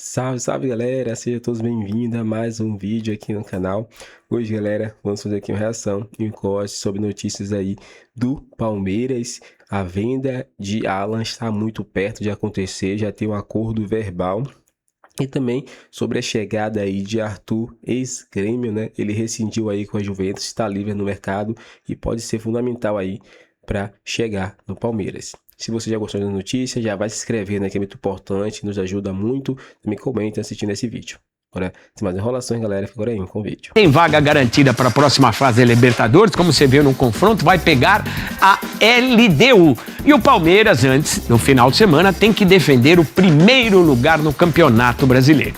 Salve, salve galera, sejam todos bem-vindos a mais um vídeo aqui no canal. Hoje, galera, vamos fazer aqui uma reação e um corte sobre notícias aí do Palmeiras. A venda de Alan está muito perto de acontecer, já tem um acordo verbal. E também sobre a chegada aí de Arthur, ex-Grêmio, né? Ele rescindiu aí com a Juventus, está livre no mercado e pode ser fundamental aí para chegar no Palmeiras. Se você já gostou da notícia, já vai se inscrever, né, que é muito importante, nos ajuda muito. Também comenta assistindo esse vídeo. Agora, sem mais enrolações, galera, fica agora aí com o vídeo. Tem vaga garantida para a próxima fase da Libertadores, como você viu no confronto, vai pegar a LDU. E o Palmeiras, antes, no final de semana, tem que defender o primeiro lugar no Campeonato Brasileiro.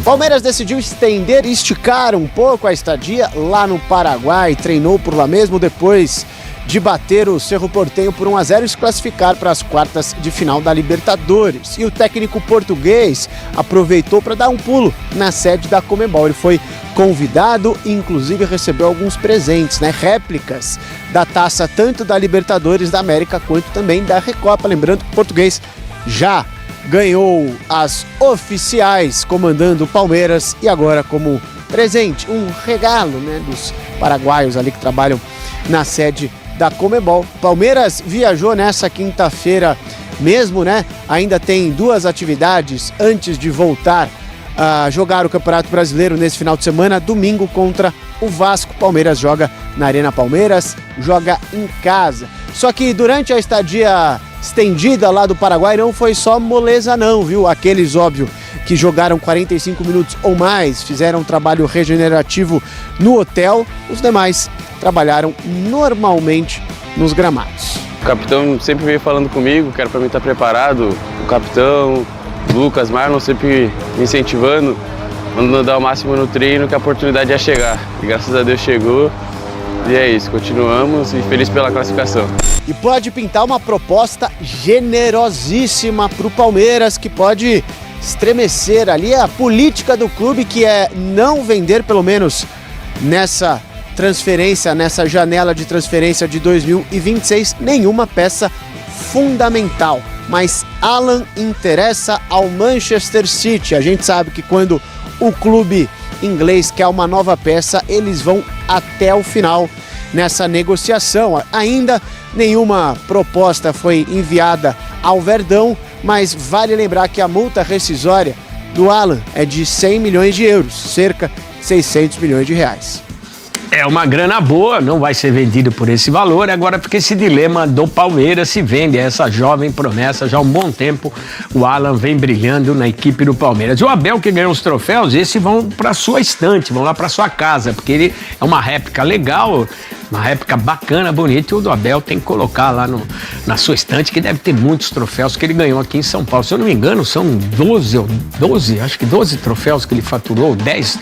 Palmeiras decidiu estender e esticar um pouco a estadia lá no Paraguai, treinou por lá mesmo depois de bater o Cerro Porteño por 1-0 e se classificar para as quartas de final da Libertadores. E o técnico português aproveitou para dar um pulo na sede da Conmebol. Ele foi convidado e inclusive recebeu alguns presentes, né? Réplicas da taça tanto da Libertadores da América quanto também da Recopa. Lembrando que o português já ganhou as oficiais comandando o Palmeiras e agora como presente, um regalo, né, dos paraguaios ali que trabalham na sede da Conmebol. Palmeiras viajou nessa quinta-feira mesmo, né? Ainda tem duas atividades antes de voltar a jogar o Campeonato Brasileiro nesse final de semana. Domingo contra o Vasco. Palmeiras joga na Arena Palmeiras, joga em casa. Só que durante a estadia estendida lá do Paraguai não foi só moleza não, viu? Aqueles, óbvio, que jogaram 45 minutos ou mais, fizeram um trabalho regenerativo no hotel. Os demais trabalharam normalmente nos gramados. O capitão sempre veio falando comigo que era para mim estar preparado. O capitão, Lucas, Marlon sempre me incentivando, mandando dar o máximo no treino que a oportunidade ia chegar. E graças a Deus chegou. E é isso, continuamos e feliz pela classificação. E pode pintar uma proposta generosíssima para o Palmeiras, que pode estremecer ali a política do clube, que é não vender, pelo menos nessa transferência, nessa janela de transferência de 2026, nenhuma peça fundamental. Mas Alan interessa ao Manchester City. A gente sabe que quando o clube inglês quer uma nova peça, eles vão até o final nessa negociação. Ainda nenhuma proposta foi enviada ao Verdão, mas vale lembrar que a multa rescisória do Alan é de 100 milhões de euros, cerca de 600 milhões de reais. É uma grana boa, não vai ser vendido por esse valor. Agora fica esse dilema do Palmeiras, se vende essa jovem promessa já há um bom tempo. O Alan vem brilhando na equipe do Palmeiras. E o Abel, que ganhou os troféus, esses vão para sua estante, vão lá para sua casa, porque ele é uma réplica legal, uma réplica bacana, bonita, e o do Abel tem que colocar lá na sua estante, que deve ter muitos troféus que ele ganhou aqui em São Paulo. Se eu não me engano, são 12 troféus que ele faturou, 10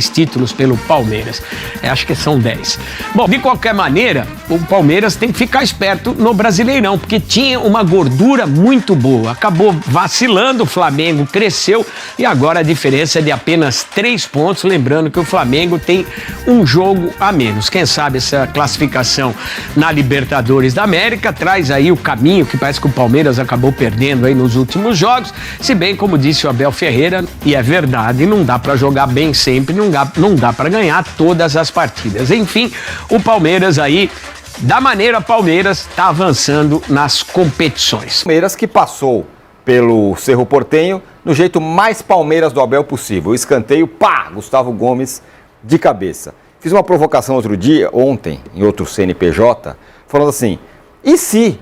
títulos pelo Palmeiras. Acho que são 10. Bom, de qualquer maneira, o Palmeiras tem que ficar esperto no Brasileirão, porque tinha uma gordura muito boa. Acabou vacilando, o Flamengo cresceu e agora a diferença é de apenas 3 pontos. Lembrando que o Flamengo tem um jogo a menos. Quem sabe essa classificação na Libertadores da América traz aí o caminho que parece que o Palmeiras acabou perdendo aí nos últimos jogos. Se bem, como disse o Abel Ferreira, e é verdade, não dá para jogar bem sempre, não dá para ganhar todas as partidas. Enfim, o Palmeiras aí, da maneira Palmeiras, está avançando nas competições. Palmeiras que passou pelo Cerro Porteño no jeito mais Palmeiras do Abel possível. O escanteio, pá, Gustavo Gomes de cabeça. Fiz uma provocação ontem, em outro CNPJ, falando assim, e se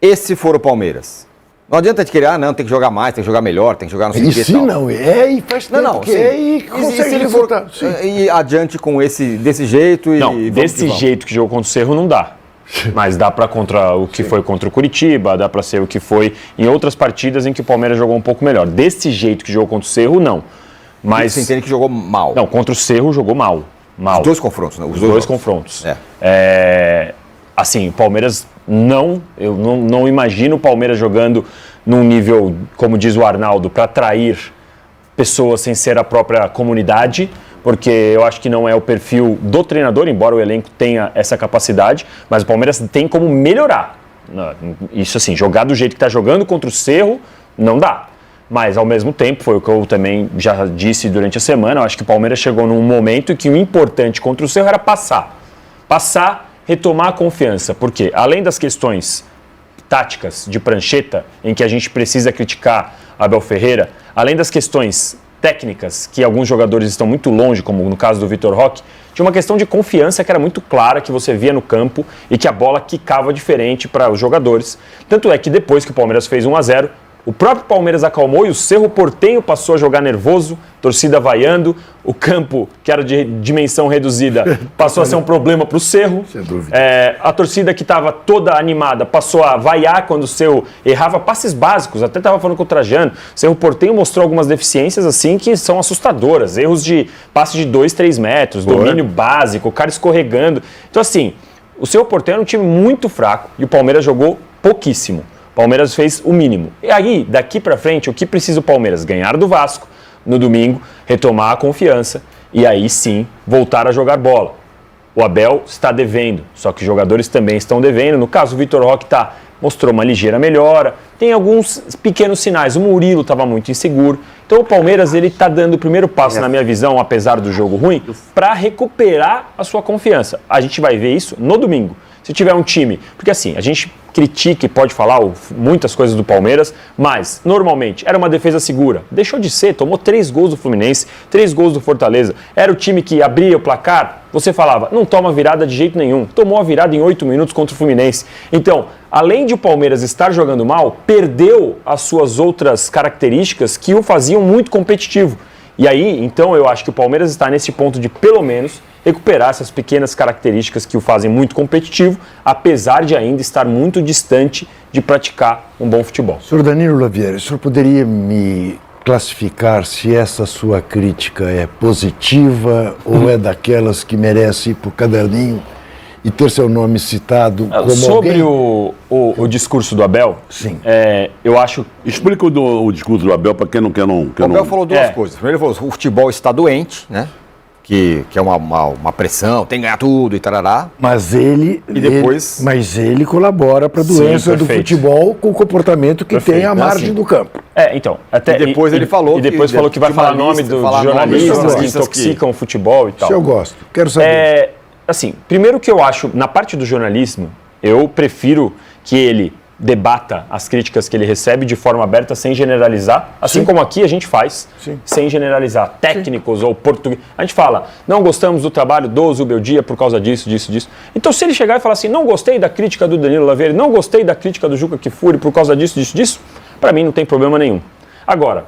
esse for o Palmeiras? Não adianta de querer, não, tem que jogar mais, tem que jogar melhor, tem que jogar no CNP e tal. Não, e faz tempo não, que é e consegue resultar. E adiante com desse jeito e... Não, desse jeito que jogou contra o Cerro não dá. Mas dá para contra o que foi contra o Curitiba, dá para ser o que foi em outras partidas em que o Palmeiras jogou um pouco melhor. Desse jeito que jogou contra o Cerro, não. Mas você entende que jogou mal? Não, contra o Cerro jogou mal. Os dois confrontos, né? Os dois confrontos. Assim, o Palmeiras eu não imagino o Palmeiras jogando num nível, como diz o Arnaldo, para atrair pessoas sem ser a própria comunidade, porque eu acho que não é o perfil do treinador, embora o elenco tenha essa capacidade, mas o Palmeiras tem como melhorar. Isso assim, jogar do jeito que está jogando contra o Cerro, não dá. Mas, ao mesmo tempo, foi o que eu também já disse durante a semana, eu acho que o Palmeiras chegou num momento em que o importante contra o Cerro era passar. Passar, retomar a confiança. Porque, além das questões táticas de prancheta, em que a gente precisa criticar Abel Ferreira, além das questões técnicas, que alguns jogadores estão muito longe, como no caso do Vitor Roque, tinha uma questão de confiança que era muito clara, que você via no campo e que a bola quicava diferente para os jogadores. Tanto é que depois que o Palmeiras fez 1-0, o próprio Palmeiras acalmou e o Cerro Porteño passou a jogar nervoso, torcida vaiando, o campo, que era de dimensão reduzida, passou a ser um problema para o Cerro. Sem dúvida. A torcida que estava toda animada passou a vaiar quando o Cerro errava passes básicos, até estava falando com o Trajano. O Cerro Porteño mostrou algumas deficiências assim que são assustadoras, erros de passe de 2, 3 metros, domínio básico, o cara escorregando. Então assim, o Cerro Porteño era um time muito fraco e o Palmeiras jogou pouquíssimo. O Palmeiras fez o mínimo. E aí, daqui para frente, o que precisa o Palmeiras? Ganhar do Vasco no domingo, retomar a confiança e aí sim voltar a jogar bola. O Abel está devendo, só que os jogadores também estão devendo. No caso, o Vitor Roque mostrou uma ligeira melhora. Tem alguns pequenos sinais. O Murilo estava muito inseguro. Então o Palmeiras está dando o primeiro passo, na minha visão, apesar do jogo ruim, para recuperar a sua confiança. A gente vai ver isso no domingo. Se tiver um time... Porque assim, a gente critica e pode falar muitas coisas do Palmeiras, mas normalmente era uma defesa segura. Deixou de ser, tomou 3 gols do Fluminense, 3 gols do Fortaleza. Era o time que abria o placar, você falava, não toma virada de jeito nenhum. Tomou a virada em 8 minutos contra o Fluminense. Então, além de o Palmeiras estar jogando mal, perdeu as suas outras características que o faziam muito competitivo. E aí, então, eu acho que o Palmeiras está nesse ponto de, pelo menos, recuperar essas pequenas características que o fazem muito competitivo, apesar de ainda estar muito distante de praticar um bom futebol. Senhor Danilo Lavieri, o senhor poderia me classificar se essa sua crítica é positiva ou é daquelas que merece ir para o caderninho e ter seu nome citado como sobre alguém... o discurso do Abel, Sim. Eu acho... Explica o discurso do Abel para quem não quer. O Abel falou duas coisas. Primeiro ele falou, o futebol está doente, né? Que é uma pressão, tem que ganhar tudo e tarará. Mas ele colabora para a doença do futebol com o comportamento que tem à margem do campo. Então, até e depois ele falou que vai falar nome de jornalistas que intoxicam o futebol e tal. Isso eu gosto, quero saber. Assim, primeiro que eu acho, na parte do jornalismo, eu prefiro que ele debata as críticas que ele recebe de forma aberta, sem generalizar, assim como aqui a gente faz, sem generalizar. Técnicos ou português. A gente fala, não gostamos do trabalho do Zubeldia por causa disso. Então, se ele chegar e falar assim, não gostei da crítica do Danilo Lavieri, não gostei da crítica do Juca Kfouri por causa disso, para mim não tem problema nenhum. Agora,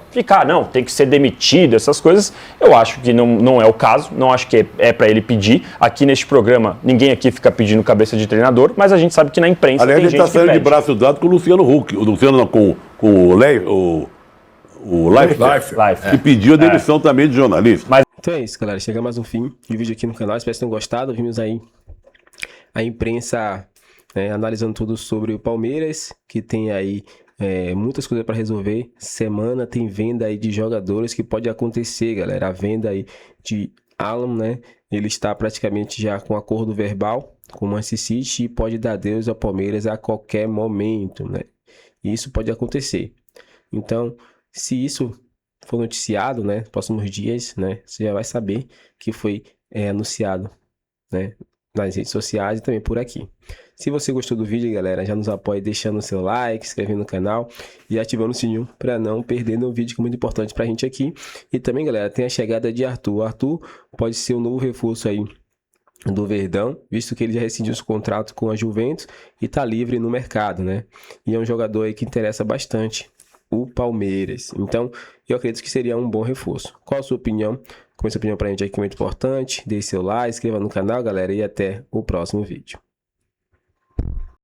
não, tem que ser demitido, essas coisas, eu acho que não é o caso, não acho que é para ele pedir. Aqui neste programa, ninguém aqui fica pedindo cabeça de treinador, mas a gente sabe que na imprensa aliás, tem gente que pede. Aliás, ele está saindo de braço dado com o Luciano Huck, o Leifert, que pediu a demissão também de jornalista. Então é isso, galera, chega mais um fim de vídeo aqui no canal, espero que tenham gostado. Vimos aí a imprensa analisando tudo sobre o Palmeiras, que tem aí muitas coisas para resolver. Semana tem venda aí de jogadores que pode acontecer, galera. A venda aí de Alan, né? Ele está praticamente já com acordo verbal com o Manchester City e pode dar adeus ao Palmeiras a qualquer momento, né? E isso pode acontecer. Então, se isso for noticiado, né, nos próximos dias, né, você já vai saber que foi anunciado, né, nas redes sociais e também por aqui. Se você gostou do vídeo, galera, já nos apoie deixando o seu like, se inscrevendo no canal e ativando o sininho para não perder nenhum vídeo, que é muito importante pra gente aqui. E também, galera, tem a chegada de Arthur. O Arthur pode ser um novo reforço aí do Verdão, visto que ele já rescindiu o contrato com a Juventus e tá livre no mercado, né? E é um jogador aí que interessa bastante o Palmeiras. Então, eu acredito que seria um bom reforço. Qual a sua opinião? Comece a opinião pra gente aqui, que é muito importante. Deixe seu like, inscreva no canal, galera, e até o próximo vídeo.